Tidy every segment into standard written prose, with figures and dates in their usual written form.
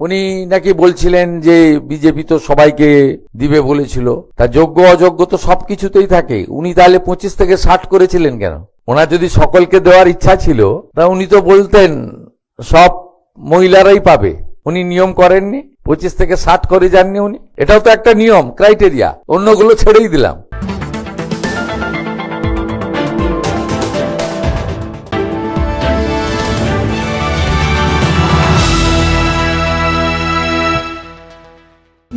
উনি নাকি বলছিলেন যে বিজেপি তো সবাইকে দিবে বলেছিল, তা যোগ্য অযোগ্য তো সবকিছুতেই থাকে। উনি তাহলে 25 থেকে 60 করেছিলেন কেন? ওনার যদি সকলকে দেওয়ার ইচ্ছা ছিল তা উনি তো বলতেন সব মহিলারাই পাবে। উনি নিয়ম করেননি, 25 থেকে 60 করে যাননি উনি। এটাও তো একটা নিয়ম, ক্রাইটেরিয়া। অন্যগুলো ছেড়েই দিলাম।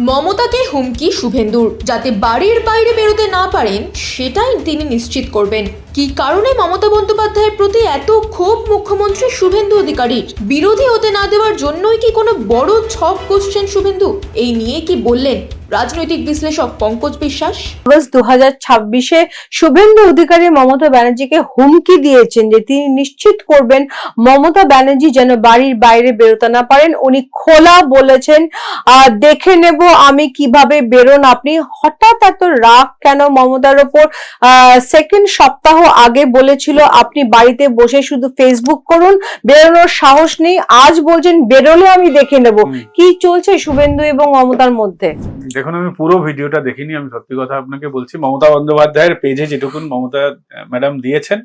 মমতাকে হুমকি শুভেন্দুর, যাতে বাড়ির বাইরে বেরোতে না পারেন সেটাই তিনি নিশ্চিত করবেন। কি কারণে মমতা বন্দ্যোপাধ্যায়ের প্রতি এত ক্ষোভ মুখ্যমন্ত্রী শুভেন্দু অধিকারীর? বিরোধী হতে না দেওয়ার জন্যই কি কোনো বড় ছক কষছেন শুভেন্দু? এই নিয়ে কি বললেন রাজনৈতিক বিশ্লেষক পঙ্কজ বিশ্বাস। 2026-এ শুভেন্দু অধিকারী মমতা ব্যানার্জিকে হুমকি দিয়েছেন যে তিনি নিশ্চিত করবেন মমতা ব্যানার্জি যেন বাড়ির বাইরে বেরোতে না পারেন। উনি খোলা বলেছেন, দেখে নেব আমি কিভাবে বেরোন আপনি। হঠাৎ এত রাগ কেন মমতার ওপর? সেকেন্ড সপ্তাহ আগে বলেছিল আপনি বাড়িতে বসে শুধু ফেসবুক করুন, বেরোনোর সাহস নেই। আজ বলছেন বেরোলে আমি দেখে নেব। কি চলছে শুভেন্দু এবং মমতার মধ্যে? দেখুন, আমি পুরো ভিডিওটা দেখিনি, আমি সত্যি কথা আপনাকে বলছি। মমতা বন্দ্যোপাধ্যায়ের পেজে যেটুকুন মমতা ম্যাডাম দিয়েছেন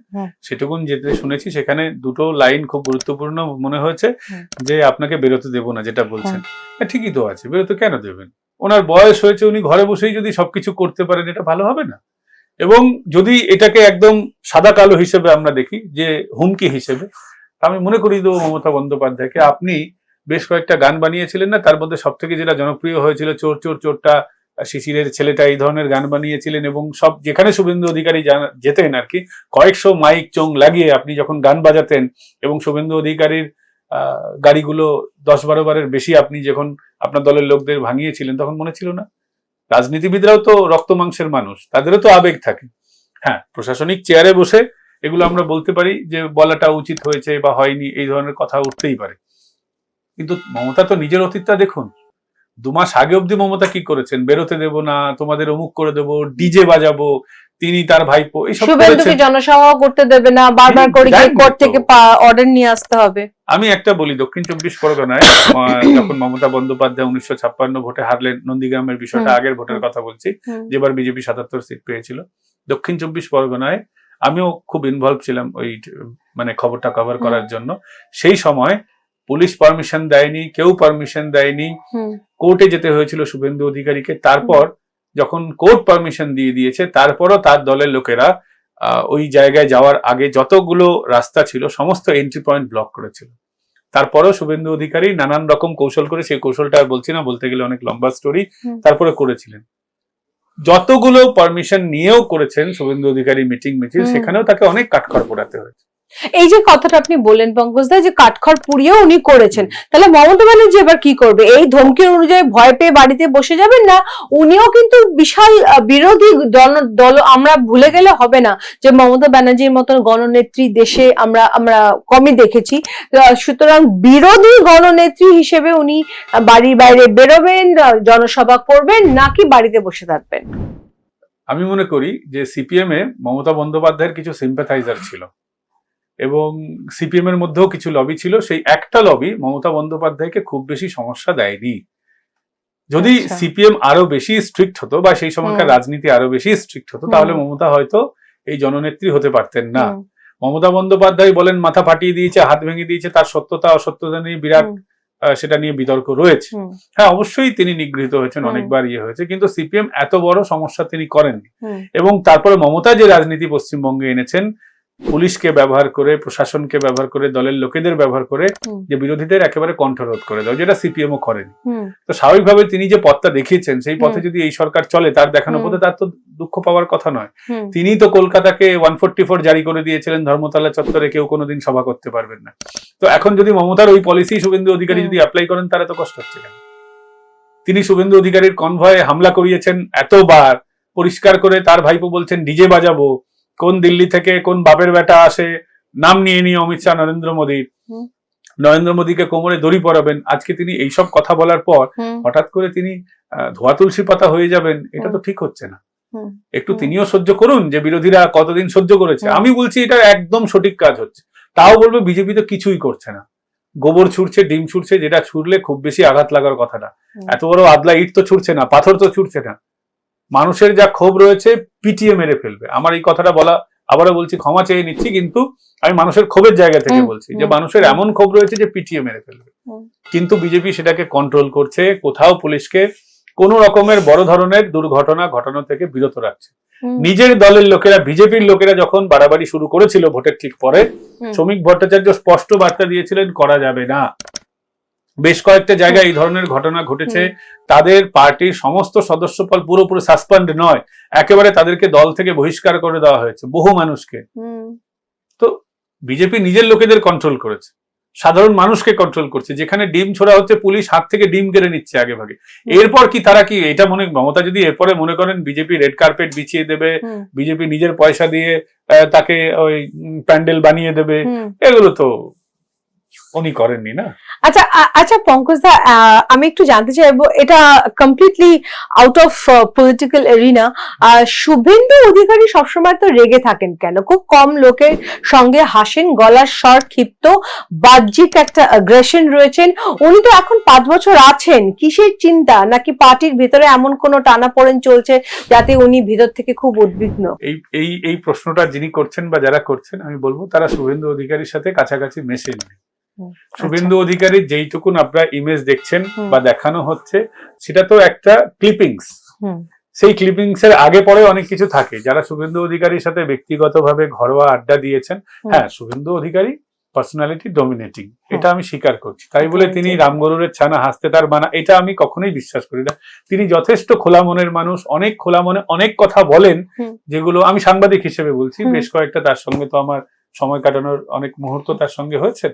সেটুকুন যেতে শুনেছি, সেখানে দুটো লাইন খুব গুরুত্বপূর্ণ মনে হয়েছে, যে আপনাকে বেরোতে দেবো না, যেটা বলছেন ঠিকই তো আছে, বেরোতে কেন দেবেন? ওনার বয়স হয়েছে, উনি ঘরে বসেই যদি সবকিছু করতে পারেন, এটা ভালো হবে না? এবং যদি এটাকে একদম সাদা কালো হিসেবে আমরা দেখি, যে হুমকি হিসেবে, আমি মনে করি দেবো মমতা বন্দ্যোপাধ্যায়কে, আপনি বেশ কয়েকটা গান বানিয়েছিলেন না, তার মধ্যে সব থেকে যেটা জনপ্রিয় হয়েছিল চোর চোর চোরটা, শিশিরের ছেলেটা, এই ধরনের গান বানিয়েছিলেন। এবং সব যেখানে শুভেন্দু অধিকারী যেতেন আর কি, কয়েকশো মাইক চোং লাগিয়ে আপনি যখন গান বাজাতেন, এবং শুভেন্দু অধিকারীর গাড়িগুলো 10-12 বারের বেশি আপনি যখন আপনার দলের লোকদের ভাঙিয়েছিলেন, তখন মনে ছিল না? রাজনীতিবিদরাও তো রক্ত মাংসের মানুষ, তাদেরও তো আবেগ থাকে। হ্যাঁ, প্রশাসনিক চেয়ারে বসে এগুলো আমরা বলতে পারি যে বলাটা উচিত হয়েছে বা হয়নি, এই ধরনের কথা উঠতেই পারে। কিন্তু মমতা তো নিজের অতীতটা দেখুন। 2 মাস আগে অব্দি মমতা কি করেছেন? বেরোতে দেব না, তোমাদের অমুক করে দেবো, ডিজে বাজাবো, তিনি তার ভাইপো, এইসব শুভেন্দুকে জনসভা করতে দেবে না, বারবার করে গিয়ে কোর্ট থেকে অর্ডার নিয়ে আসতে হবে। আমি একটা বলি, দক্ষিণ 24 পরগনায় যখন মমতা বন্দ্যোপাধ্যায় 1956 ভোটে হারলেন, নন্দীগ্রামের বিষয়টা আগের ভোটের কথা বলছি, যেবার বিজেপি 77 সিট পেয়েছিল, দক্ষিণ 24 পরগনায় আমিও খুব ইনভলভ ছিলাম ওই মানে খবরটা কভার করার জন্য। সেই সময় পুলিশ পারমিশন দেয়নি, কেউ পারমিশন দেয়নি, কোর্টে যেতে হয়েছিল শুভেন্দু অধিকারীকে। তারপর যখন কোর্ট পারমিশন দিয়ে দিয়েছে, তারপরও তার দলের লোকেরা ওই জায়গায় যাওয়ার আগে যতগুলো রাস্তা ছিল সমস্ত এন্ট্রি পয়েন্ট ব্লক করেছিল। তারপরেও শুভেন্দু অধিকারী নানান রকম কৌশল করে, সেই কৌশলটা আর বলছি না, বলতে গেলে অনেক লম্বা স্টোরি, তারপরে করেছিলেন। যতগুলো পারমিশন নিয়েও করেছেন শুভেন্দু অধিকারী মিটিং মিছিল, সেখানেও তাকে অনেক কাঠখড় পোড়াতে হয়েছে। এই যে কথাটা আপনি বললেন পঙ্কজ দা, যে কাঠখড় পুড়িয়েও উনি করেছেন, তাহলে মমতা ব্যানার্জি এবার কি করবে? এই ধমকির অনুযায়ী ভয় পেয়ে বাড়িতে বসে যাবেন না? উনিও কিন্তু বিশাল বিরোধী দল। আমরা ভুলে গেলে হবে না যে মমতা ব্যানার্জির মতন গণনেত্রী দেশে আমরা কমই দেখেছি। সুতরাং বিরোধী গণনেত্রী হিসেবে উনি বাড়ির বাইরে বেরোবেন, জনসভা করবেন, নাকি বাড়িতে বসে থাকবেন? আমি মনে করি যে সিপিএম এ মমতা বন্দ্যোপাধ্যায়ের কিছু সিম্প্যাথাইজার ছিল, এবং সিপিএম এর মধ্যেও কিছু লবি ছিল। সেই একটা লবি মমতা বন্দ্যোপাধ্যায়কে খুব বেশি সমস্যা দেয়নি। যদি সিপিএম আরো বেশি স্ট্রিক্ট হতো, বা সেই সময়কার রাজনীতি আরো বেশি স্ট্রিক্ট হতো, তাহলে মমতা হয়তো এই জননেত্রী হতে পারতেন না। মমতা বন্দ্যোপাধ্যায় বলেন মাথা ফাটিয়ে দিয়েছে, হাত ভেঙে দিয়েছে, তার সত্যতা অসত্যতা নিয়ে বিরাট সেটা নিয়ে বিতর্ক রয়েছে। হ্যাঁ, অবশ্যই তিনি নিগৃহীত হয়েছেন, অনেকবার হয়েছে, কিন্তু সিপিএম এত বড় সমস্যা তিনি করেননি। এবং তারপরে মমতা যে রাজনীতি পশ্চিমবঙ্গে এনেছেন, পুলিশকে ব্যবহার করে, প্রশাসনকে ব্যবহার করে, দলের লোকেদের ব্যবহার করে, যে বিরোধীদের একেবারে কণ্ঠরোধ করে দাও, যেটা সিপিএম ও করেনি। তো স্বাভাবিকভাবে তিনি যে পথটা দেখিয়েছেন, সেই পথে যদি এই সরকার চলে, তার দেখানো পথে তার তো দুঃখ পাওয়ার কথা নয়। তিনি তো কলকাতাকে 144 জারি করে দিয়েছিলেন, ধর্মতলা চত্বরে কেউ কোনোদিন সভা করতে পারবেন না। তো এখন যদি মমতার ওই পলিসি শুভেন্দু অধিকারী যদি অ্যাপ্লাই করেন, তারা তো কষ্ট হচ্ছে কেন? তিনি শুভেন্দু অধিকারীর কনভয়ে হামলা করিয়েছেন এতবার, পরিষ্কার করে তার ভাইপো বলছেন ডিজে বাজাবো, কোন দিল্লি থেকে কোন বাপের বেটা আসে, নাম নিয়ে নিয়ে অমিত শাহ নরেন্দ্র মোদীকে কোমরে দড়ি পরাবেন। আজকে তিনি এইসব কথা বলার পর হঠাৎ করে তিনি ধোয়া তুলসী পাতা হয়ে যাবেন, এটা তো ঠিক হচ্ছে না। একটু তিনিও সহ্য করুন, যে বিরোধীরা কতদিন সহ্য করেছে। আমি বলছি এটা একদম সঠিক কাজ হচ্ছে। তাও বলবে বিজেপি তো কিছুই করছে না। গোবর ছুটছে, ডিম ছুটছে, যেটা ছুটলে খুব বেশি আঘাত লাগার কথাটা। এত বড় আদলা ইট তো ছুটছে না, পাথর তো ছুটছে না। মানুষের যা ক্ষোভ রয়েছে পিটিয়ে মেরে ফেলবে। আমার এই কথাটা বলা, আবারও বলছি, ক্ষমা চেয়ে নিচ্ছি, কিন্তু আমি মানুষের ক্ষোভের জায়গা থেকে বলছি যে মানুষের এমন ক্ষোভ রয়েছে যে পিটিয়ে মেরে ফেলবে। কিন্তু বিজেপি সেটাকে কন্ট্রোল করছে, কোথাও পুলিশকে কোন রকমের বড় ধরনের দুর্ঘটনা ঘটানো থেকে বিরত রাখছে। নিজের দলের লোকেরা, বিজেপির লোকেরা যখন বাড়াবাড়ি শুরু করেছিল ভোটের ঠিক পরে, শ্রমিক ভট্টাচার্য স্পষ্ট বার্তা দিয়েছিলেন করা যাবে না। বেশ কয়েকটা জায়গায় এই ধরনের ঘটনা ঘটেছে। তাদের পার্টির সমস্ত সদস্যপদ পুরোপুরি সাসপেন্ড নয়, একেবারে তাদেরকে দল থেকে বহিষ্কার করে দেওয়া হয়েছে বহু মানুষকে। তো বিজেপি নিজের লোকেদের কন্ট্রোল করেছে, সাধারণ মানুষকে কন্ট্রোল করছে। যেখানে ডিম ছোড়া হচ্ছে, পুলিশ হাত থেকে ডিম কেড়ে নিচ্ছে আগে ভাগে। এরপর কি তারা কি এটা মনে, মমতা যদি এরপরে মনে করেন বিজেপি রেড কার্পেট বিছিয়ে দেবে, বিজেপি নিজের পয়সা দিয়ে তাকে ওই প্যান্ডেল বানিয়ে দেবে, এগুলো তো উনি করেননি না। আচ্ছা আচ্ছা পঙ্কজ দা, আমি একটু জানতে চাইবো, এটা completely out of political arena, Suvendu Adhikari সবসময় তো রেগে থাকেন কেন? খুব কম লোকের সঙ্গে হাসেন, গলার স্বর ক্ষিপ্ত, বাহ্যিক একটা অ্যাগ্রেশন রয়েছেন। উনি তো এখন 5 বছর আছেন, কিসের চিন্তা? নাকি পার্টির ভিতরে এমন কোনো টানাপোড়েন চলছে যাতে উনি ভিতর থেকে খুব উদ্বিগ্ন? এই প্রশ্নটা যিনি করছেন বা যারা করছেন, আমি বলবো তারা শুভেন্দু অধিকারীর সাথে কাছাকাছি মেশেননি। শুভেন্দু অধিকারীর যেইটুকুন আপনারা ইমেজ দেখছেন বা দেখানো হচ্ছে, সেটা তো একটা ক্লিপিংস। সেই ক্লিপিংস এর আগে পরে অনেক কিছু থাকে। যারা শুভেন্দু অধিকারীর সাথে ব্যক্তিগতভাবে ঘরোয়া আড্ডা দিয়েছেন, হ্যাঁ, শুভেন্দু অধিকারী পার্সোনালিটি ডমিনেটিং, এটা আমি স্বীকার করছি। তাই বলে তিনি রামগরুরের ছানা হাসতে তার মানা, এটা আমি কখনোই বিশ্বাস করি না। তিনি যথেষ্ট খোলা মনের মানুষ, অনেক খোলা মনে অনেক কথা বলেন, যেগুলো আমি সাংবাদিক হিসেবে বলছি। বেশ কয়েকটা তার সঙ্গে তো আমার সময় কাটানোর অনেক মুহূর্ত তার সঙ্গে হয়েছে।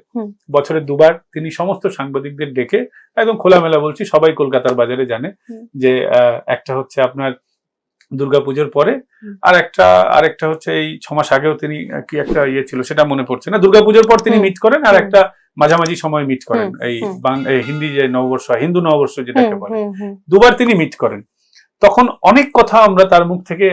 বছরে 2 বার তিনি সমস্ত সাংবাদিকদের ডেকে একদম খোলামেলা, বলছি সবাই কলকাতার বাজারে জানে, যে একটা হচ্ছে আপনার দুর্গাপুজোর পরে, আর একটা হচ্ছে এই 6 মাস আগেও তিনি কি একটা ইয়ে ছিল সেটা মনে পড়ছে না, দুর্গাপুজোর পর তিনি মিট করেন, আর একটা মাঝামাঝি সময় মিট করেন, এই হিন্দি যে নববর্ষ, হিন্দু নববর্ষ যেটাকে বলে, 2 বার তিনি মিট করেন। তখন অনেক কথা আমরা তার মুখ থেকে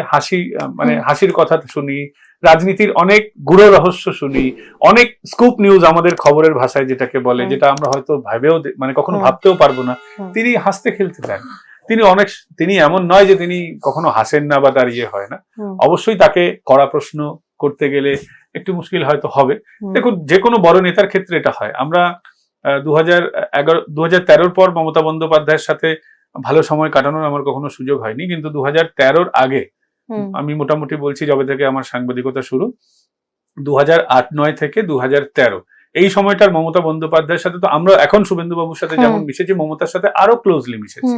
হাসির কথা শুনি, রাজনীতির অনেক গূঢ় রহস্য শুনি, অনেক স্কুপ নিউজ আমাদের খবরের ভাষায় যেটাকে বলে, যেটা আমরা হয়তো ভাবেও কখনো ভাবতেও পারবো না। তিনি হাসতে খেলতে দেন। তিনি এমন নয় যে তিনি কখনো হাসেন না বা তার ইয়ে হয় না। অবশ্যই তাকে কড়া প্রশ্ন করতে গেলে একটু মুশকিল হয়তো হবে। দেখুন, যে কোনো বড় নেতার ক্ষেত্রে এটা হয়। আমরা 2013 পর মমতা বন্দ্যোপাধ্যায়ের সাথে ভালো সময় কাটানোর আমার কখনো সুযোগ হয়নি, কিন্তু 2013 আগে আমি মোটামুটি বলছি, যবে থেকে আমার সাংবাদিকতা শুরু, 2008-9 থেকে 2013 এই সময়টার মমতা বন্দ্যোপাধ্যায়ের সাথে তো আমরা এখন শুভেন্দু বাবুর সাথে যেমন মিশেছি, মমতার সাথে আরো ক্লোজলি মিশেছি।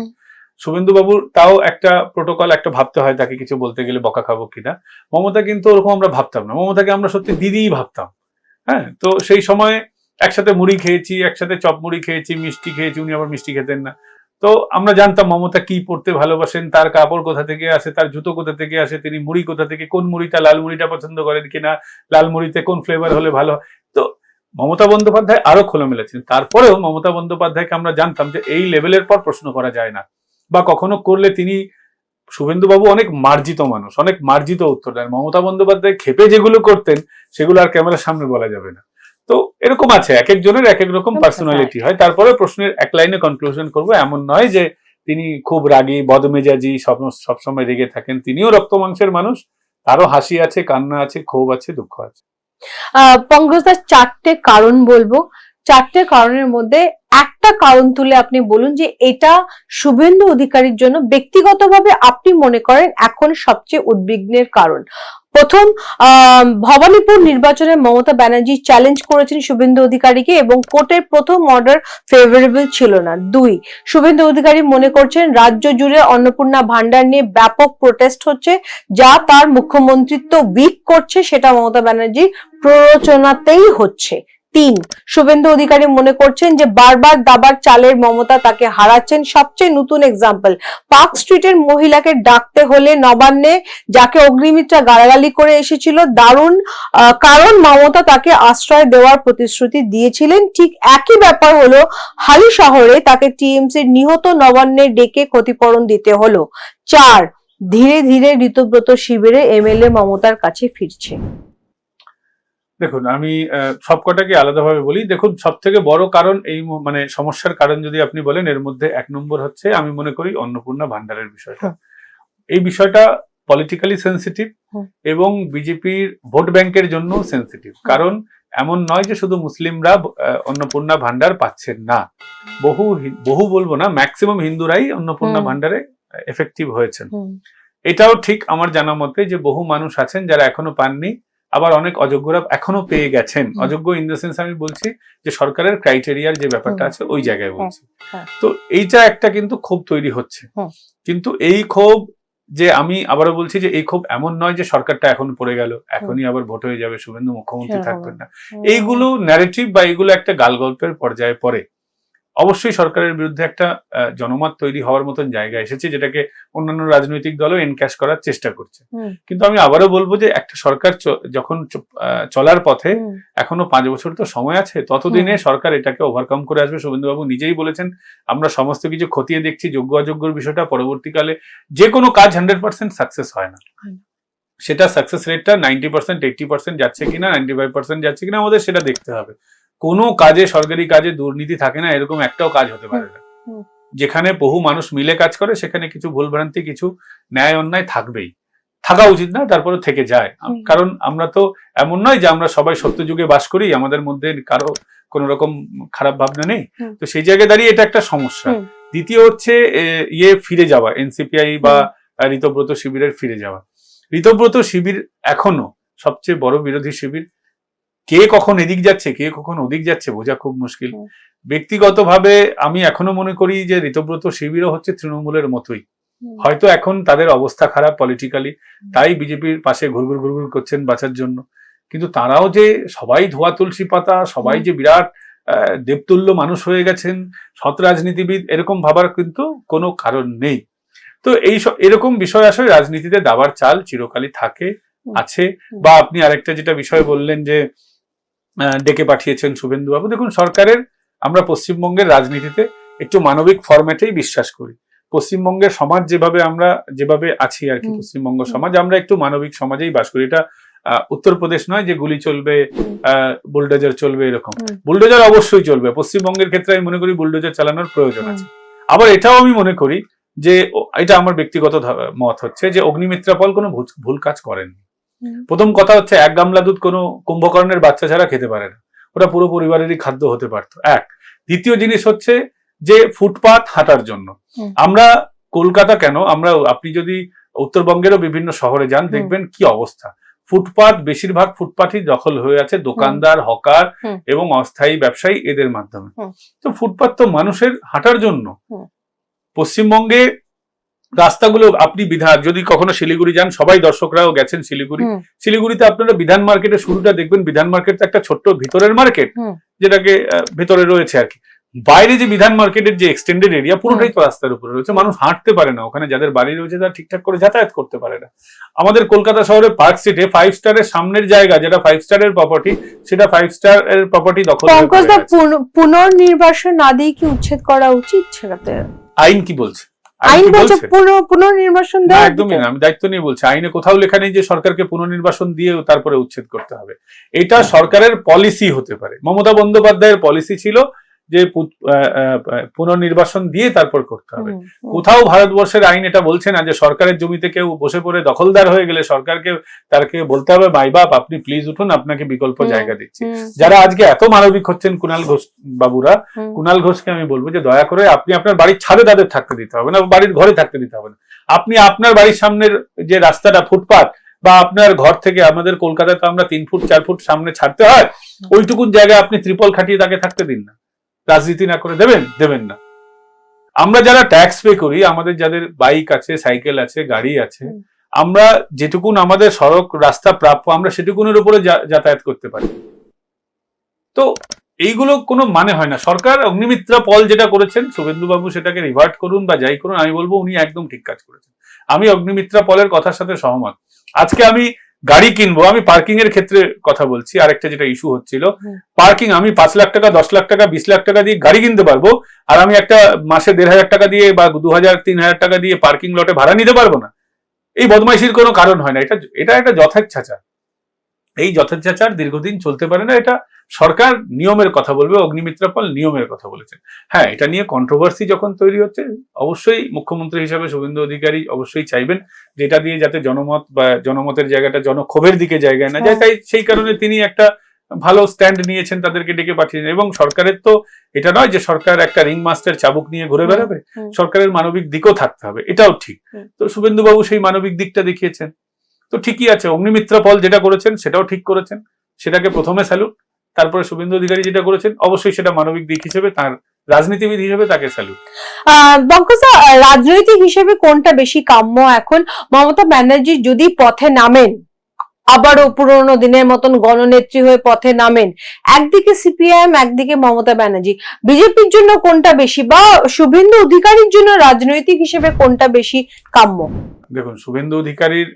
শুভেন্দু বাবুর তাও একটা প্রোটোকল, একটা ভাবতে হয় তাকে কিছু বলতে গেলে বকা খাবো কিনা। মমতা কিন্তু ওরকম আমরা ভাবতাম না, মমতাকে আমরা সত্যি দিদিই ভাবতাম। হ্যাঁ, তো সেই সময় একসাথে মুড়ি খেয়েছি, একসাথে চপ মুড়ি খেয়েছি, মিষ্টি খেয়েছি, উনি আবার মিষ্টি খেতেন না। তো আমরা জানতাম মমতা কি পড়তে ভালোবাসেন, তার কাপড় কোথা থেকে আসে, তার জুতো কোথা থেকে আসে, তিনি মুড়ি কোথা থেকে, কোন মুড়িটা, লাল মুড়িটা পছন্দ করেন কিনা, লাল মুড়িতে কোন ফ্লেভার হলে ভালো। তো মমতা বন্দ্যোপাধ্যায় আরো খোলামেলা ছিলেন। তারপরেও মমতা বন্দ্যোপাধ্যায়কে আমরা জানতাম যে এই লেভেলের পর প্রশ্ন করা যায় না, বা কখনো করলে তিনি, শুভেন্দু বাবু অনেক মার্জিত মানুষ, অনেক মার্জিত উত্তর দেন। মমতা বন্দ্যোপাধ্যায় খেপে যেগুলো করতেন সেগুলো আর ক্যামেরার সামনে বলা যাবে না। তো এরকম আছে, এক একজনের এক এক রকম পার্সোনালিটি হয়। তারপরে প্রশ্নের এক লাইনে কনক্লুশন করবো, এমন নয় যে তিনি খুব রাগী, বদমেজাজি, সবসময় রেগে থাকেন। তিনিও রক্ত মাংসের মানুষ, তারও হাসি আছে, কান্না আছে, ক্ষোভ আছে, দুঃখ আছে। পঙ্কজদা, 4টে কারণ বলবো, 4টে কারণের মধ্যে একটা কারণ তুলে আপনি বলুন যে এটা শুভেন্দু অধিকারীর জন্য ব্যক্তিগতভাবে আপনি মনে করেন এখন সবচেয়ে উদ্বিগ্নের কারণ। প্রথম, ভবানীপুর নির্বাচনে মমতা ব্যানার্জি চ্যালেঞ্জ করেছেন শুভেন্দু অধিকারীকে এবং কোর্টের প্রথম অর্ডার ফেভারেবল ছিল না। 2, শুভেন্দু অধিকারী মনে করছেন রাজ্য জুড়ে অন্নপূর্ণা ভান্ডার নিয়ে ব্যাপক প্রোটেস্ট হচ্ছে, যা তার মুখ্যমন্ত্রিত্ব উইক করছে, সেটা মমতা ব্যানার্জির প্ররোচনাতেই হচ্ছে। 3, শুভেন্দু অধিকারী মনে করছেন যে বারবার দাবার চালের মমতা তাকে হারাচ্ছেন। সবচেয়ে নতুন এক্সাম্পল, পার্ক স্ট্রিটের মহিলাকে ডাকতে হলে নবান্নে যাকে অগ্নিমিত্রা গালাগালি করে এসেছিল, দারুণ, কারণ মমতা তাকে আশ্রয় দেওয়ার প্রতিশ্রুতি দিয়েছিলেন। ঠিক একই ব্যাপার হলো হালি শহরে, তাকে টিএমসির নিহত নবান্নে ডেকে ক্ষতিপূরণ দিতে হলো। 4, ধীরে ধীরে ঋতব্রত শিবিরে এমএলএ মমতার কাছে ফিরছে। দেখুন আমি সবকটাকে আলাদাভাবে বলি। দেখুন সব থেকে বড় কারণ এই মানে সমস্যার কারণ যদি আপনি বলেন, এর মধ্যে 1 নম্বর হচ্ছে আমি মনে করি অন্নপূর্ণা ভান্ডারের বিষয়টা। এই বিষয়টা পলিটিক্যালি সেন্সিটিভ এবং বিজেপির ভোট ব্যাংকের জন্য সেন্সিটিভ। কারণ এমন নয় যে শুধু মুসলিমরা অন্নপূর্ণা ভান্ডার পাচ্ছেন না, বহু বলবো না, ম্যাক্সিমাম হিন্দুরাই অন্নপূর্ণা ভান্ডারে এফেক্টিভ হয়েছেন। এটাও ঠিক আমার জানা মতে যে বহু মানুষ আছেন যারা এখনো পাননি, আবার অনেক অযোগ্যরা এখনো পেয়ে গেছেন। অযোগ্য ইন দ্য সেন্স আমি বলছি যে সরকারের ক্রাইটেরিয়ার যে ব্যাপারটা আছে ওই জায়গায় বলছি। তো এইটা একটা কিন্তু ক্ষোভ তৈরি হচ্ছে, কিন্তু এই ক্ষোভ যে আমি আবারও বলছি যে এই ক্ষোভ এমন নয় যে সরকারটা এখন পড়ে গেল, এখনই আবার ভোট হয়ে যাবে, শুভেন্দু মুখ্যমন্ত্রী থাকবেন না। এইগুলো ন্যারেটিভ বা এইগুলো একটা গালগল্পের পর্যায়ে পড়ে। অবশ্যই সরকারের বিরুদ্ধে একটা জনমত তৈরি হওয়ার মতন জায়গা এসেছে, যেটাকে অন্যান্য রাজনৈতিক দলও এনক্যাশ করার চেষ্টা করছে। কিন্তু আমি আবারও বলবো যে একটা সরকার যখন চলার পথে এখনো 5 বছর তো সময় আছে, ততদিনে সরকার এটাকে ওভারকাম করে আসবে। শুভেন্দুবাবু নিজেই বলেছেন আমরা সমস্ত কিছু খতিয়ে দেখছি, যোগ্য অযোগ্যর বিষয়টা পরবর্তীকালে যে কোনো কাজ 100% সাকসেস হয় না, সেটা সাকসেস রেটটা 90%, 80% যাচ্ছে কিনা, 95% যাচ্ছে কিনা, আমাদের সেটা দেখতে হবে। কোনো কাজে, সরকারি কাজে দুর্নীতি থাকে না এরকম একটাও কাজ হতে পারে না। যেখানে বহু মানুষ মিলে কাজ করে সেখানে কিছু ভুলভ্রান্তি, কিছু ন্যায় অন্যায় থাকবেই, থাকা উচিত না, তারপরে থেকে যায়। কারণ আমরা তো এমন নয় যে আমরা সবাই সত্যযুগে বাস করি, আমাদের মধ্যে কারো কোনো রকম খারাপ ভাবনা নেই। তো সেই জায়গায় দাঁড়িয়ে এটা একটা সমস্যা। দ্বিতীয় হচ্ছে ফিরে যাওয়া, এনসিপিআই বা ঋতব্রত শিবিরের ফিরে যাওয়া। ঋতব্রত শিবির এখনো সবচেয়ে বড় বিরোধী শিবির। কে কখন এদিক যাচ্ছে, কে কখন ওদিক যাচ্ছে বোঝা খুব মুশকিল। ব্যক্তিগতভাবে আমি এখনো মনে করি যে ঋতব্রত শিবিরও হচ্ছে তৃণমূলের মতোই। হয়তো এখন তাদের অবস্থা খারাপ পলিটিক্যালি, তাই বিজেপির পাশে ঘুরঘুর করছেন বাঁচার জন্য। কিন্তু তারাও যে সবাই ধোয়া তুলসী পাতা, সবাই যে বিরাট দেবতুল্য মানুষ হয়ে গেছেন, সৎ রাজনীতিবিদ, এরকম ভাবার কিন্তু কোনো কারণ নেই। তো এরকম বিষয় আসলে রাজনীতিতে দাবার চাল চিরকালই থাকে, আছে। বা আপনি আরেকটা যেটা বিষয় বললেন যে ডেকে পাঠিয়েছেন শুভেন্দুবাবু, দেখুন সরকারের, আমরা পশ্চিমবঙ্গের রাজনীতিতে একটু মানবিক ফরম্যাটেই বিশ্বাস করি। পশ্চিমবঙ্গের সমাজ যেভাবে আছি আর কি, পশ্চিমবঙ্গ সমাজ, আমরা একটু মানবিক সমাজেই বাস করি। এটা উত্তরপ্রদেশ নয় যে গুলি চলবে, বুলডোজার চলবে, এরকম। বুলডোজার অবশ্যই চলবে, পশ্চিমবঙ্গের ক্ষেত্রে আমি মনে করি বুলডোজার চালানোর প্রয়োজন আছে। আবার এটাও আমি মনে করি যে, এটা আমার ব্যক্তিগত মত হচ্ছে যে অগ্নিমিত্রা পল কোনো ভুল কাজ করেননি। প্রথম কথা হচ্ছে 1 গামলা দুধ কোনো কুম্ভকর্ণের বাচ্চা ছাড়া খেতে পারে না, ওটা পুরো পরিবারেরই খাদ্য হতে পারতো। দ্বিতীয় জিনিস হচ্ছে যে ফুটপাত হাঁটার জন্য, আমরা কলকাতা কেন, আপনি যদি উত্তরবঙ্গেরও বিভিন্ন শহরে যান দেখবেন কি অবস্থা। ফুটপাত, বেশিরভাগ ফুটপাতই দখল হয়ে আছে দোকানদার, হকার এবং অস্থায়ী ব্যবসায়ী, এদের মাধ্যমে। তো ফুটপাত তো মানুষের হাঁটার জন্য। পশ্চিমবঙ্গে রাস্তাগুলো আপনি যদি কখনো শিলিগুড়ি যান, সবাই দর্শকরাও গেছেন শিলিগুড়িতে আপনারা বিধান মার্কেটের শুরুটা দেখবেন। বিধান মার্কেট একটা ছোট্ট ভিতরের মার্কেট, যেটাকে ভেতরে রয়েছে আর কি। বাইরে যে বিধান মার্কেটের যে এক্সটেন্ডেড এরিয়া, পুরোটাই তো রাস্তার উপরে রয়েছে, মানুষ হাঁটতে পারে না ওখানে, যাদের বাড়ি রয়েছে তারা ঠিকঠাক করে যাতায়াত করতে পারে না। আমাদের কলকাতা শহরে পার্ক স্ট্রিটে 5 স্টারের সামনের জায়গা, যেটা 5 স্টারের প্রপার্টি, সেটা 5 স্টারের প্রপার্টি দখল। পুনর্নির্বাসন না দিয়ে কি উচ্ছেদ করা উচিত? সেটাতে আইন কি বলছে? আইন বলছে পুনর্নির্বাসন দেওয়া। একদমই না, আমি দায়িত্ব নিয়ে বলছি, আইনে কোথাও লেখা নেই যে সরকারকে পুনর্নির্বাসন দিয়ে তারপরে উচ্ছেদ করতে হবে। এটা সরকারের পলিসি হতে পারে। মমতা বন্দ্যোপাধ্যায়ের পলিসি ছিল যে পুনর্নির্বাসন দিয়ে তারপর করতে হবে। কোথাও ভারতবর্ষের আইন এটা বলছে না যে সরকারের জমিতে কেউ বসে পড়ে দখলদার হয়ে গেলে তাকে বলতে হবে মাই বাপ আপনি প্লিজ উঠুন, আপনাকে বিকল্প জায়গা দিচ্ছি। যারা আজকে এত মানবিক হচ্ছেন কুণাল ঘোষ বাবুরা, কুণাল ঘোষকে আমি বলবো যে দয়া করে আপনি আপনার বাড়ির ছাদে তাদের থাকতে দিতে হবে না, বাড়ির ঘরে থাকতে দিতে হবে না। আপনি আপনার বাড়ির সামনের যে রাস্তাটা, ফুটপাত, বা আপনার ঘর থেকে, আমাদের কলকাতায় তো আমরা 3 ফুট 4 ফুট সামনে ছাড়তে হয়, ওইটুকুন জায়গায় আপনি ত্রিপল খাটিয়ে তাকে থাকতে দিন না। রাজনীতি না করে দেবেন না। আমরা যারা ট্যাক্স পে করি, আমাদের যাদের বাইক আছে, সাইকেল আছে, গাড়ি আছে, আমরা যেটুকুন আমাদের সড়ক রাস্তা প্রাপ্য, আমরা সেটুকুনের উপরে যাতায়াত করতে পারি। তো এইগুলো কোনো মানে হয় না। সরকার অগ্নিমিত্রা পল যেটা করেছেন, শুভেন্দুবাবু সেটাকে রিভার্ট করুন বা যাই করুন, আমি বলবো উনি একদম ঠিক কাজ করেছেন। আমি অগ্নিমিত্রা পলের কথার সাথে সহমত। আজকে আমি গাড়ি কিনবো, আমি পার্কিং এর ক্ষেত্রে কথা বলছি, আরেকটা যেটা ইস্যু হচ্ছিল পার্কিং, আমি 5 লাখ টাকা, 10 লাখ টাকা, 20 লাখ টাকা দিয়ে গাড়ি কিনতে পারবো, আর আমি একটা মাসে 1,500 টাকা দিয়ে বা 2,000-3,000 টাকা দিয়ে পার্কিং লটে ভাড়া নিতে পারবো না। এই বদমাইশির কোনো কারণ হয় না, এটা একটা যথেচ্ছাচার। এই যথেচ্ছাচার দীর্ঘদিন চলতে পারে না। এটা সরকার নিয়মের কথা বলবে, অগ্নিমিত্রা পাল নিয়মের কথা বলেছেন। হ্যাঁ, এটা নিয়ে কন্ট্রোভার্সি যখন তৈরি হচ্ছে, অবশ্যই মুখ্যমন্ত্রী হিসাবে শুভেন্দু অধিকারী অবশ্যই চাইবেন যেটা দিয়ে যাতে জনমত বা জনমতের জায়গাটা জনক্ষোভের দিকে জায়গায় না যায়, তাই সেই কারণে তিনি একটা ভালো স্ট্যান্ড নিয়েছেন, তাদেরকে ডেকে পাঠিয়েছেন। এবং সরকারের তো এটা নয় যে সরকার একটা রিং মাস্টার চাবুক নিয়ে ঘুরে বেড়াবে, সরকারের মানবিক দিকও থাকতে হবে, এটাও ঠিক। তো শুভেন্দুবাবু সেই মানবিক দিকটা দেখিয়েছেন, তো ঠিকই আছে। অগ্নিমিত্রা পল যেটা করেছেন সেটাও ঠিক করেছেন, সেটাকে প্রথমে স্যালুট। তারপরে শুভেন্দু অধিকারী যেটা করেছেন অবশ্যই সেটা মানবিক দিক হিসেবে, তার রাজনীতিবিদ হিসেবে তাকে স্যালুট। পঙ্কজদা, রাজনৈতিক হিসেবে কোনটা বেশি কাম্য এখন? মমতা ব্যানার্জি যদি পথে নামেন, আবারও পুরোনো দিনের মতন গণনেত্রী হয়ে পথে নামেন, একদিকে সিপিআইএম একদিকে মমতা ব্যানার্জি, বিজেপির জন্য কোনটা বেশি, বা শুভেন্দু অধিকারীর জন্য রাজনৈতিক হিসেবে কোনটা বেশি কাম্য? দেখুন, শুভেন্দু অধিকারীর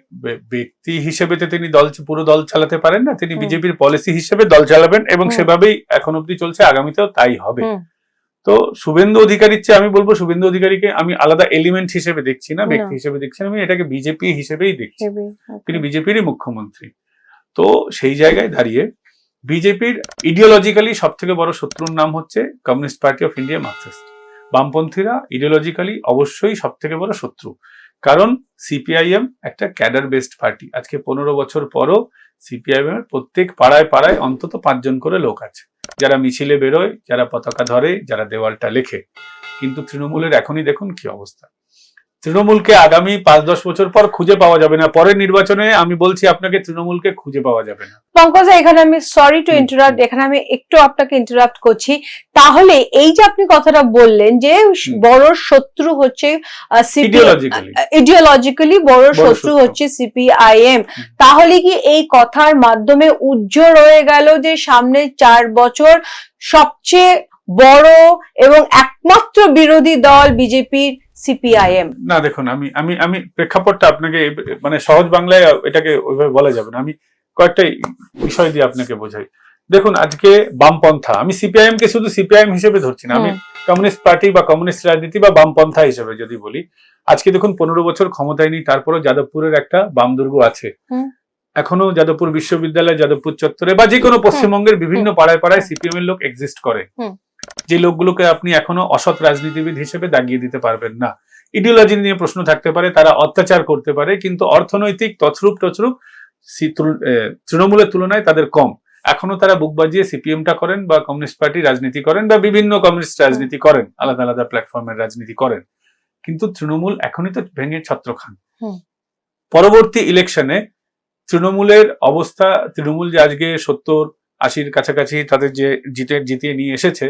ব্যক্তি হিসেবে তো তিনি পুরো দল চালাতে পারেন না, তিনি বিজেপির পলিসি হিসেবে দল চালাবেন এবং সেভাবেই এখন অব্দি চলছে, আগামীতেও তাই হবে। তো শুভেন্দু অধিকারীর চেয়ে আমি বলবো, শুভেন্দু অধিকারীকে আমি আলাদা এলিমেন্ট হিসেবে দেখছি না, ব্যক্তি হিসেবে দেখছি না, আমি এটাকে বিজেপি হিসেবেই দেখছি। তিনি বিজেপিরই মুখ্যমন্ত্রী। তো সেই জায়গায় দাঁড়িয়ে বিজেপির ইডিওলজিক্যালি সব থেকে বড় শত্রুর নাম হচ্ছে communist party of India, Marxist. বামপন্থীরা ইডিওলজিক্যালি অবশ্যই সব থেকে বড় শত্রু, কারণ সিপিআইএম একটা ক্যাডার বেসড পার্টি। আজকে 15 বছর পরও সিপিআইএম এর প্রত্যেক পাড়ায় পাড়ায় অন্তত 5 জন করে লোক আছে, যারা মিছিলে বেরোয়, যারা পতাকা ধরে, যারা দেওয়ালটা লেখে। কিন্তু তৃণমূলের এখনই দেখুন কি অবস্থা। তৃণমূলকে আগামী 5-10 বছর পর খুঁজে পাওয়া যাবে না, পরের নির্বাচনে আমি বলছি আপনাকে তৃণমূলকে খুঁজে পাওয়া যাবে না। পঙ্কজ, এখানে আমি সরি টু ইন্টারাপ্ট, এখানে আমি একটু আপনাকে ইন্টারাপ্ট করছি। তাহলে এই যে আপনি কথাটা বললেন যে বড় শত্রু হচ্ছে ইডিওলজিক্যালি বড় শত্রু হচ্ছে সিপিআইএম, তাহলে কি এই কথার মাধ্যমে উজ্জ্বল হয়ে গেল যে সামনে 4 বছর সবচেয়ে বড় এবং একমাত্র বিরোধী দল বিজেপির সিপিআইএম? না, দেখুন, আমি প্রেক্ষাপটটা আপনাকে মানে সহজ বাংলায় এটাকে ওইভাবে বলা যাবে না, আমি কয়েকটা বিষয় দিয়ে আপনাকে বোঝাই। দেখুন, আজকে বামপন্থা, আমি সিপিআইএম কে শুধু সিপিআইএম হিসেবে ধরছি না, আমি কমিউনিস্ট পার্টি বা কমিউনিস্ট রাজনীতি বা বামপন্থা হিসেবে যদি বলি, আজকে দেখুন 15 বছর ক্ষমতায় নেই, তারপরও যাদবপুরের একটা বাম দুর্গ আছে। এখনো যাদবপুর বিশ্ববিদ্যালয়, যাদবপুর চত্বরে বা যে কোনো পশ্চিমবঙ্গের বিভিন্ন পাড়ায় পাড়ায় সিপিএম এর লোক এক্সিস্ট করে, যে লোকগুলোকে আপনি এখনো অসৎ রাজনীতিবিদ হিসেবে দাগিয়ে দিতে পারবেন না। ইডিওলজি নিয়ে প্রশ্ন থাকতে পারে, তারা অত্যাচার করতে পারে, কিন্তু অর্থনৈতিক তছরূপ তৃণমূলের তুলনায় তাদের কম। এখনো তারা বুক বাজিয়ে সিপিএমটা করেন বা কমিউনিস্ট পার্টি রাজনীতি করেন বা বিভিন্ন কমিউনিস্ট রাজনীতি করেন, আলাদা আলাদা প্ল্যাটফর্মের রাজনীতি করেন, কিন্তু তৃণমূল এখনই তো ভেঙে ছত্র খান। পরবর্তী ইলেকশনে তৃণমূলের অবস্থা, তৃণমূল যে আজকে 70-80-র কাছাকাছি তাদের যে জিতিয়ে নিয়ে এসেছে,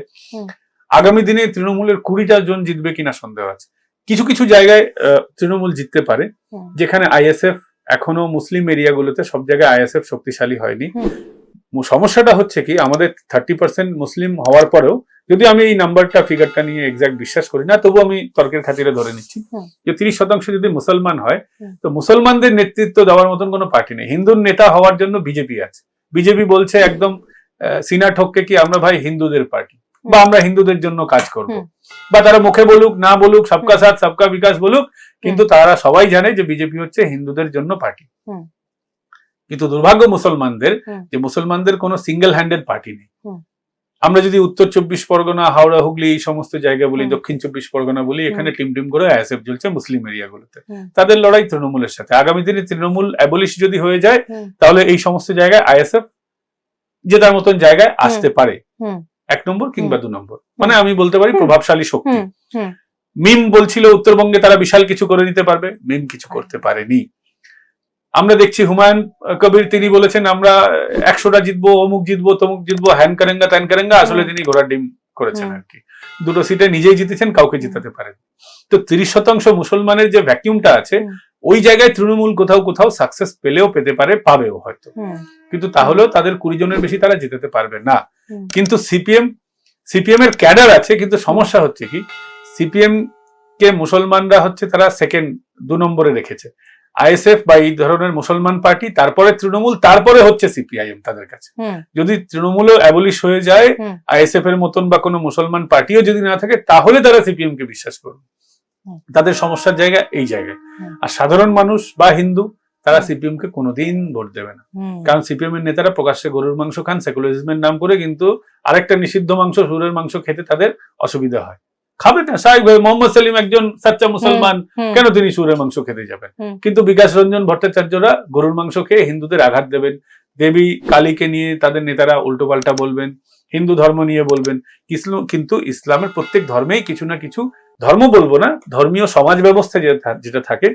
আগামী দিনে তৃণমূলের 20টা জন জিতবে কিনা সন্দেহ আছে। কিছু কিছু জায়গায় তৃণমূল জিততে পারে, যেখানে আইএসএফ এখনো মুসলিম এরিয়াগুলোতে সব জায়গায় আইএসএফ শক্তিশালী হয়নি। সমস্যাটা হচ্ছে কি, আমাদের 30% মুসলিম হওয়ার পরেও, যদি আমি এই নাম্বারটা ফিগারটা নিয়ে এক্সাক্ট বিশ্বাস করি না, তবু আমি তর্কের খাতিরে ধরে নিচ্ছি যে 30% যদি মুসলমান হয়, তো মুসলমানদের নেতৃত্ব দেওয়ার মতন কোনো পার্টি নেই। হিন্দুর নেতা হওয়ার জন্য বিজেপি আছে। বিজেপি বলছে একদম সিনা ঠোককে কি আমরা ভাই হিন্দুদের পার্টি, বা আমরা হিন্দুদের জন্য কাজ করব, বা তারা মুখে বলুক না বলুক, সবকা সাথ সবকা বিকাশ বলুক, কিন্তু তারা সবাই জানে যে বিজেপি হচ্ছে হিন্দুদের জন্য পার্টি। কিন্তু দুর্ভাগ্য মুসলমানদের, যে মুসলমানদের কোনো সিঙ্গেল হ্যান্ডেড পার্টি নেই। আমরা যদি উত্তর 24 পরগনা, হাওড়া, হুগলি এই সমস্ত জায়গা বলি, দক্ষিণ 24 পরগনা বলি, এখানে টিম টিম করে আইএসএফ চলছে মুসলিম এরিয়াগুলোতে। তাদের লড়াই তৃণমূলের সাথে। আগামী দিনে তৃণমূল অ্যাবলিশ যদি হয়ে যায়, তাহলে এই সমস্ত জায়গায় আইএসএফ যে তার মতন জায়গায় আসতে পারে, 1 নম্বর কিংবা 2 নম্বর, মানে আমি বলতে পারি প্রভাবশালী শক্তি। মিম বলছিল উত্তরবঙ্গে তারা বিশাল কিছু করে নিতে পারবে, মিম কিছু করতে পারেনি। আমরা দেখছি হুমায়ুন কবির, তিনি বলেছেন আমরা 100টা জিতবো, অমুক জিতবো, তমুক জিতবো, হ্যান কারেঙ্গা ত্যান কারেঙ্গা, আসলে তিনি ঘোড়ার ডিম করেছেন আর কি। 2টো সিটে নিজেই জিতেছেন, কাউকে জিতাতে পারেন। তো 30% মুসলমানের যে ভ্যাকিউমটা আছে, ওই জায়গায় তৃণমূল কোথাও কোথাও সাকসেস পেলেও পেতে পারে, পাবেও হয়তো, কিন্তু তাহলেও তাদের 20 জনের বেশি তারা জিতাতে পারবে না। কিন্তু সিপিএম এর ক্যাডার আছে, কিন্তু সমস্যা হচ্ছে কি, সিপিএম কে মুসলমানরা হচ্ছে তারা সেকেন্ড 2 নম্বরে রেখেছে। আইএসএফ বা এই ধরনের মুসলমান পার্টি, তারপরে তৃণমূল, তারপরে হচ্ছে সিপিআইএম তাদের কাছে। যদি তৃণমূলও অ্যাবলিশ হয়ে যায়, আইএসএফ এর মতন বা কোনো মুসলমান পার্টিও যদি না থাকে, তাহলে তারা সিপিএম কে বিশ্বাস করবে। তাদের সমস্যার জায়গা এই জায়গায়। আর সাধারণ মানুষ বা হিন্দু, তারা সিপিএম কে কোনোদিন ভোট দেবে না। কারণ সিপিএম এর নেতারা প্রকাশ্যে গরুর মাংস খান সেকুলারিজমের নাম করে, কিন্তু আরেকটা নিষিদ্ধ মাংস সুরের মাংস খেতে তাদের অসুবিধা হয়। খাবে না স্বাভাবিকভাবে, মোহাম্মদ সেলিম একজন সাচ্চা মুসলমান, কেন তিনি সুরের মাংস খেতে যাবেন? কিন্তু বিকাশ রঞ্জন ভট্টাচার্যরা গরুর মাংস খেয়ে হিন্দুদের আঘাত দেবেন, দেবী কালীকে নিয়ে তাদের নেতারা উল্টোপাল্টা বলবেন, হিন্দু ধর্ম নিয়ে বলবেন। কিন্তু ইসলামের প্রত্যেক ধর্মেই কিছু না কিছু, ধর্ম বলবো না, ধর্মীয় সমাজ ব্যবস্থা যেটা থাকে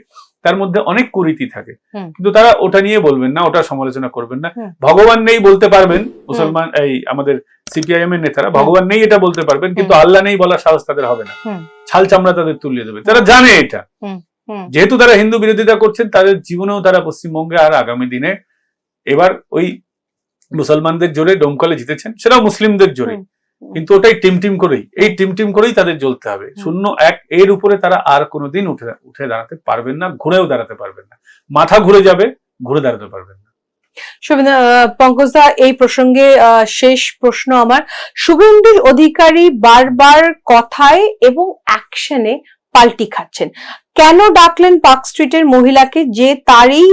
তার মধ্যে অনেক কুরীতি থাকে, কিন্তু তারা ওটা নিয়ে বলবেন না, ওটা সমালোচনা করবেন না। ভগবান নেই বলতে পারবেন মুসলমান, এই আমাদের সিপিআইএম এর নেতারা ভগবান নেই এটা বলতে পারবেন, কিন্তু আল্লাহ নেই বলার সাহস তাদের হবে না। ছাল চামড়া তাদের তুলিয়ে দেবে, তারা জানে এটা। যেহেতু তারা হিন্দু বিরোধিতা করছেন, তাদের জীবনেও তারা পশ্চিমবঙ্গে আর আগামী দিনে এবার ওই মুসলমানদের জোরে ডোমকলে জিতেছেন, সেটাও মুসলিমদের জোরে, কিন্তু ওটাই টিম করেই, এই টিম করেই তাদের জ্বলতে হবে। 0-1 এর উপরে তারা আর কোনোদিন উঠে দাঁড়াতে পারবেন না, ঘুরেও দাঁড়াতে পারবেন না, মাথা ঘুরে যাবে, ঘুরে দাঁড়াতে পারবেন না। পঙ্কজদা, এই প্রসঙ্গে শেষ প্রশ্ন আমার, শুভেন্দু অধিকারী বারবার কথায় এবং অ্যাকশনে পাল্টি খাচ্ছেন। কেন ডাকলেন পার্ক স্ট্রিটের মহিলাকে, যে তারই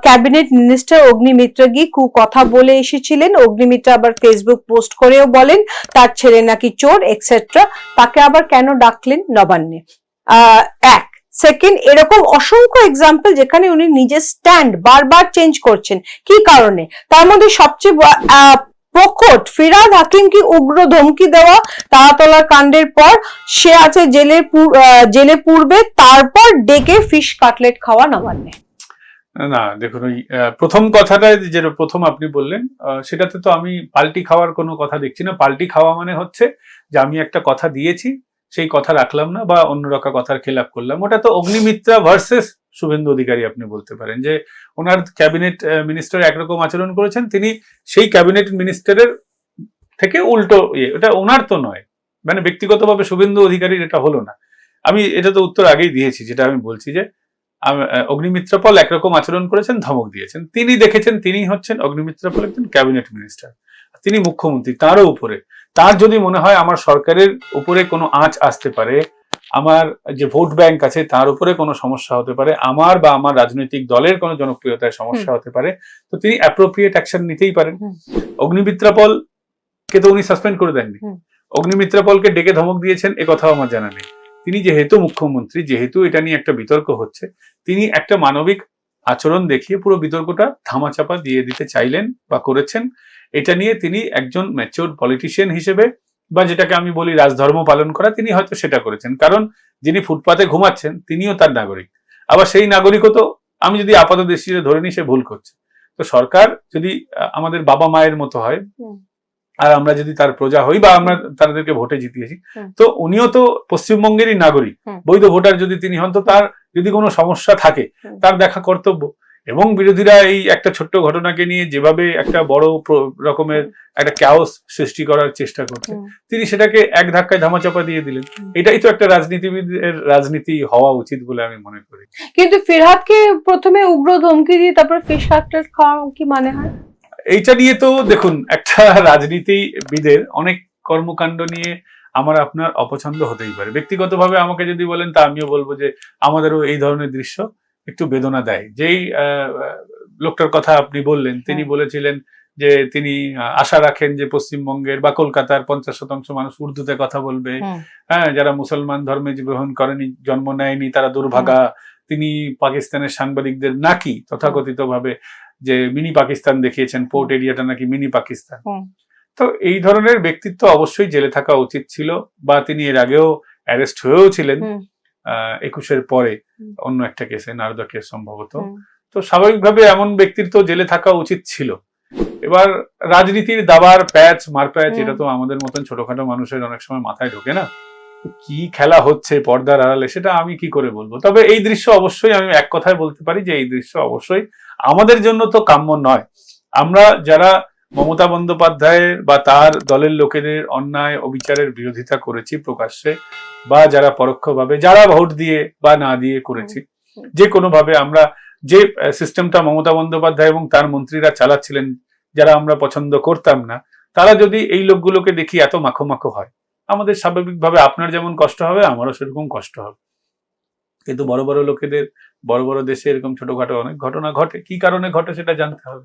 ক্যাবিনেট মিনিস্টার অগ্নিমিত্রা গিয়ে কথা বলে এসেছিলেন? অগ্নিমিত্রা আবার ফেসবুক পোস্ট করেও বলেন তার ছেলে নাকি চোর এক্সেট্রা, তাকে আবার কেন ডাকলেন নবান্নে? এক সেকেন্ড, এরকম অসংখ্য এক্সাম্পল যেখানে উনি নিজের স্ট্যান্ড বারবার চেঞ্জ করছেন, কি কারণে? তার মধ্যে সবচেয়ে প্রকট ফিরহাদ হাকিমকে উগ্র ধমকি দেওয়া তারাতলার কাণ্ডের পর, সে আছে জেলে পূর্বে, তারপর ডেকে ফিশ কাটলেট খাওয়া নবান্নে। না দেখুন, ওই প্রথম কথাটা যে প্রথম আপনি বললেন, সেটাতে তো আমি পাল্টি খাওয়ার কোনো কথা দেখছি না। পাল্টি খাওয়া মানে হচ্ছে যে আমি একটা কথা দিয়েছি, সেই কথা রাখলাম না বা অন্য রকম কথার খেলাপ করলাম। ওটা তো অগ্নিমিত্রা ভার্সেস শুভেন্দু অধিকারী আপনি বলতে পারেন, যে ওনার ক্যাবিনেট মিনিস্টার একরকম আচরণ করেছেন, তিনি সেই ক্যাবিনেট মিনিস্টারের থেকে উল্টো ওটা ওনার তো নয়, মানে ব্যক্তিগতভাবে শুভেন্দু অধিকারীর এটা হলো না। আমি এটা তো উত্তর আগেই দিয়েছি, যেটা আমি বলছি যে অগ্নিমিত্রা পল একরকম আচরণ করেছেন, ধমক দিয়েছেন। তিনি দেখেছেন তিনি হচ্ছেন অগ্নিমিত্রা পল একজন ক্যাবিনেট মিনিস্টার, তিনি মুখ্যমন্ত্রী, তারও উপরে। তার যদি মনে হয় আমার সরকারের উপরে কোনো আঁচ আসতে পারে, আমার যে ভোট ব্যাংক আছে তার উপরে কোনো সমস্যা হতে পারে, আমার বা আমার রাজনৈতিক দলের কোনো জনপ্রিয়তায় সমস্যা হতে পারে, তো তিনি অ্যাপ্রোপ্রিয়েট অ্যাকশন নিতেই পারেন। অগ্নিমিত্রা পল কে তো উনি সাসপেন্ড করে দেননি, অগ্নিমিত্রা পলকে ডেকে ধমক দিয়েছেন এ কথাও আমার জানা নেই। তিনি যেহেতু মুখ্যমন্ত্রী, যেহেতু এটা নিয়ে একটা বিতর্ক হচ্ছে, তিনি একটা মানবিক আচরণ দেখিয়ে পুরো বিতর্কটা ধামাচাপা দিয়ে দিতে চাইলেন বা করেছেন। এটা নিয়ে তিনি একজন ম্যাচিওর পলিটিশিয়ান হিসেবে, বা যেটাকে আমি বলি রাজধর্ম পালন করা, তিনি হয়তো সেটা করেছেন। কারণ যিনি ফুটপাতে ঘুমাচ্ছেন তিনিও তার নাগরিক, আবার সেই নাগরিকও তো আমি যদি আপাত দৃষ্টিতে ধরে নিই সে ভুল করছে। তো সরকার যদি আমাদের বাবা মায়ের মতো হয়, আর আমরা যদি তার প্রজা হই বা আমরা তাদেরকে ভোটে জিতিয়েছি, তো উনিও তো পশ্চিমবঙ্গেরই নাগরিক, বৈধ ভোটার যদি তিনি হন, তো তার যদি কোনো সমস্যা থাকে তার দেখা কর্তব্য। এবং বিরোধীরা এই একটা ছোট্ট ঘটনাকে নিয়ে যেভাবে একটা বড় রকমের একটা ক্যাওস সৃষ্টি করার চেষ্টা করছে, তিনি সেটাকে এক ধাক্কায় ধামাচাপা দিয়ে দিলেন। এটাই তো একটা রাজনীতিবিদের রাজনীতি হওয়া উচিত বলে আমি মনে করি। কিন্তু ফিরহাদকে প্রথমে উগ্র ধমকি দিয়ে তারপর ফিশ কাটলেট খাওয়া কি মানে হয়? এইটা নিয়ে তো দেখুন, একটা রাজনীতিবিদের অনেক কর্মকাণ্ড নিয়ে আমার আপনার অপছন্দ হতেই পারে। ব্যক্তিগতভাবে আমাকে যদি বলেন, তা আমিও বলবো যে আমাদেরও এই ধরনের দৃশ্য একটু বেদনা দেয়। যেই লোকটার কথা আপনি বললেন, তিনি বলেছিলেন যে তিনি আশা রাখেন যে পশ্চিমবঙ্গের বা কলকাতার 50% মানুষ উর্দুতে কথা বলবে, হ্যাঁ, যারা মুসলমান ধর্মে গ্রহণ করেনি, জন্ম নেয়নি, তারা দুর্ভাগা। তিনি পাকিস্তানের সাংবাদিকদের নাকি তথাকথিত ভাবে যে মিনি পাকিস্তান দেখিয়েছেন, পোর্ট এরিয়াটা নাকি মিনি পাকিস্তান। তো এই ধরনের ব্যক্তিত্ব অবশ্যই জেলে থাকা উচিত ছিল, বা তিনি এর আগেও অ্যারেস্ট হয়েও ছিলেন 21-এর পরে অন্য একটা কেসে, নারদা কেস সম্ভবত। তো স্বাভাবিকভাবে এমন ব্যক্তির তো জেলে থাকা উচিত ছিল। এবার রাজনীতির দাবার প্যাচ মারপ্যাচ, এটা তো আমাদের মতন ছোটখাটো মানুষের অনেক সময় মাথায় ঢোকে না। কি খেলা হচ্ছে পর্দার আড়ালে সেটা আমি কি করে বলবো। তবে এই দৃশ্য অবশ্যই আমি এক কথায় বলতে পারি যে এই দৃশ্য অবশ্যই আমাদের জন্য তো কাম্য নয়। আমরা যারা মমতা বন্দ্যোপাধ্যায়ের বা তার দলের লোকেদের অন্যায় অবিচারের বিরোধিতা করেছি প্রকাশ্যে, বা যারা পরোক্ষভাবে, যারা ভোট দিয়ে বা না দিয়ে করেছি, যে কোনো ভাবে আমরা যে সিস্টেমটা মমতা বন্দ্যোপাধ্যায় এবং তার মন্ত্রীরা চালাচ্ছিলেন, যারা আমরা পছন্দ করতাম না, তারা যদি এই লোকগুলোকে দেখি এত মাখো মাখো হয়, আমাদের স্বাভাবিকভাবে আপনার যেমন কষ্ট হবে আমারও সেরকম কষ্ট হবে। কিন্তু বড় বড় লোকেদের, বড় বড় দেশে এরকম ছোটখাটো অনেক ঘটনা ঘটে, কি কারণে ঘটে সেটা জানতে হবে।